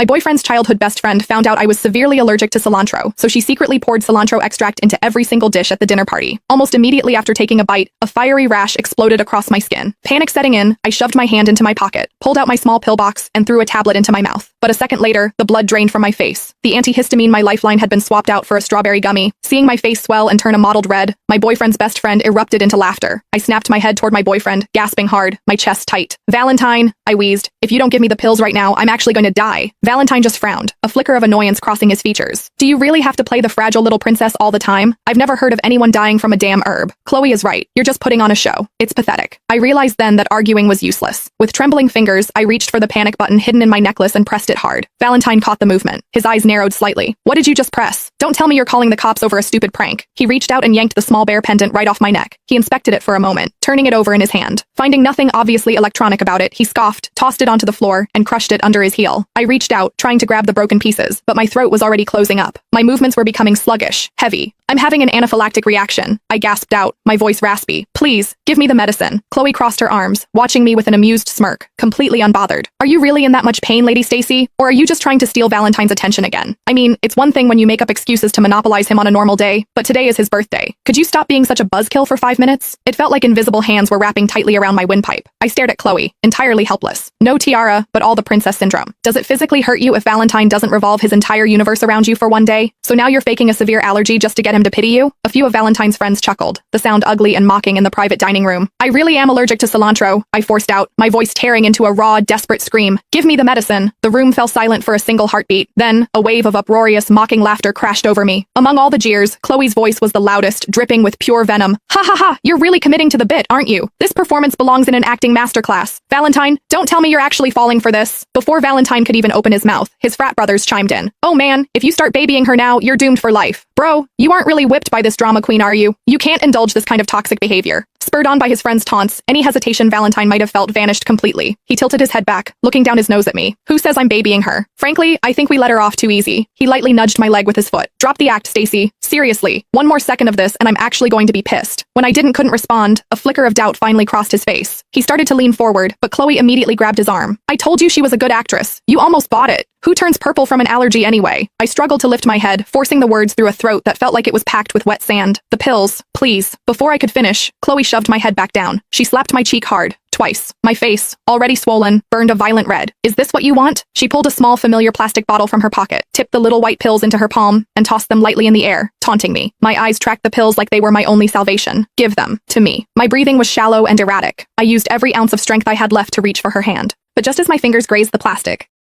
My boyfriend's childhood best friend found out I was severely allergic to cilantro, so she secretly poured cilantro extract into every single dish at the dinner party. Almost immediately after taking a bite, a fiery rash exploded across my skin. Panic setting in, I shoved my hand into my pocket, pulled out my small pill box, and threw a tablet into my mouth. But a second later, the blood drained from my face. The antihistamine my lifeline had been swapped out for a strawberry gummy. Seeing my face swell and turn a mottled red, my boyfriend's best friend erupted into laughter. I snapped my head toward my boyfriend, gasping hard, my chest tight. "Valentine," I wheezed. "If you don't give me the pills right now, I'm actually going to die." Valentine just frowned, a flicker of annoyance crossing his features. "Do you really have to play the fragile little princess all the time? I've never heard of anyone dying from a damn herb." Chloe is right. You're just putting on a show. It's pathetic. I realized then that arguing was useless. With trembling fingers, I reached for the panic button hidden in my necklace and pressed it hard. Valentine caught the movement. His eyes narrowed slightly. "What did you just press? Don't tell me you're calling the cops over a stupid prank." He reached out and yanked the small bear pendant right off my neck. He inspected it for a moment, turning it over in his hand. Finding nothing obviously electronic about it, he scoffed, tossed it onto the floor, and crushed it under his heel. I reached out, trying to grab the broken pieces, but my throat was already closing up. My movements were becoming sluggish, heavy. "I'm having an anaphylactic reaction," I gasped out, my voice raspy. "Please, give me the medicine." Chloe crossed her arms, watching me with an amused smirk, completely unbothered. "Are you really in that much pain, Lady Stacy? Or are you just trying to steal Valentine's attention again? I mean, it's one thing when you make up excuses to monopolize him on a normal day, but today is his birthday. Could you stop being such a buzzkill for 5 minutes?" It felt like invisible hands were wrapping tightly around my windpipe. I stared at Chloe, entirely helpless. No tiara, but all the princess syndrome. Does it physically hurt you if Valentine doesn't revolve his entire universe around you for one day? So now you're faking a severe allergy just to get him to pity you? A few of Valentine's friends chuckled, the sound ugly and mocking in the private dining room. "I really am allergic to cilantro," I forced out, my voice tearing into a raw, desperate scream. "Give me the medicine." The room fell silent for a single heartbeat. Then, a wave of uproarious, mocking laughter crashed over me. Among all the jeers, Chloe's voice was the loudest, dripping with pure venom. "Ha ha ha, you're really committing to the bit, aren't you? This performance belongs in an acting masterclass. Valentine, don't tell me you're actually falling for this." Before Valentine could even open his mouth, his frat brothers chimed in. "Oh man, if you start babying her now, you're doomed for life. Bro, you aren't really whipped by this drama queen, are you? You can't indulge this kind of toxic behavior." Spurred on by his friend's taunts, any hesitation Valentine might have felt vanished completely. He tilted his head back, looking down his nose at me. "Who says I'm babying her? Frankly, I think we let her off too easy." He lightly nudged my leg with his foot. "Drop the act, Stacy. Seriously, one more second of this and I'm actually going to be pissed." When I couldn't respond, a flicker of doubt finally crossed his face. He started to lean forward, but Chloe immediately grabbed his arm. "I told you she was a good actress. You almost bought it. Who turns purple from an allergy anyway?" I struggled to lift my head, forcing the words through a throat that felt like it was packed with wet sand. "The pills, please." Before I could finish, Chloe shoved my head back down. She slapped my cheek hard. Twice. My face, already swollen, burned a violent red. "Is this what you want?" She pulled a small familiar plastic bottle from her pocket, tipped the little white pills into her palm, and tossed them lightly in the air, taunting me. My eyes tracked the pills like they were my only salvation. "Give them to me." My breathing was shallow and erratic. I used every ounce of strength I had left to reach for her hand. But just as my fingers grazed the plastic,